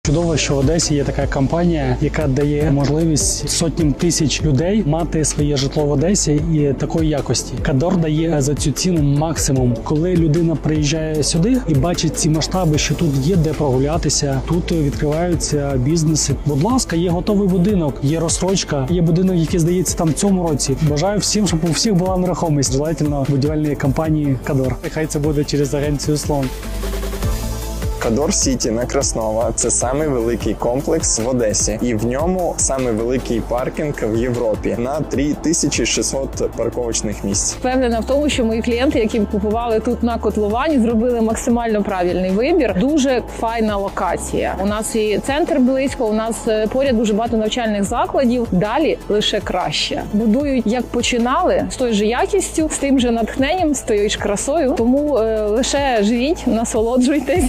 Чудово, що в Одесі є така компанія, яка дає можливість сотням тисяч людей мати своє житло в Одесі і такої якості. Кадор дає за цю ціну максимум. Коли людина приїжджає сюди і бачить ці масштаби, що тут є де прогулятися, тут відкриваються бізнеси. Будь ласка, є готовий будинок, є розстрочка, є будинок, який здається там в цьому році. Бажаю всім, щоб у всіх була нерухомість. Желательно будівельної компанії Кадор. Хай це буде через агенцію Слон. Кадор Сіті на Краснова – це самий великий комплекс в Одесі. І в ньому самий великий паркінг в Європі на 3600 парковочних місць. Впевнена в тому, що мої клієнти, які купували тут на Котловані, зробили максимально правильний вибір. Дуже файна локація. У нас і центр близько, у нас поряд дуже багато навчальних закладів. Далі лише краще. Будують, як починали, з тою же якістю, з тим же натхненням, з тою ж красою. Тому лише живіть, насолоджуйтесь.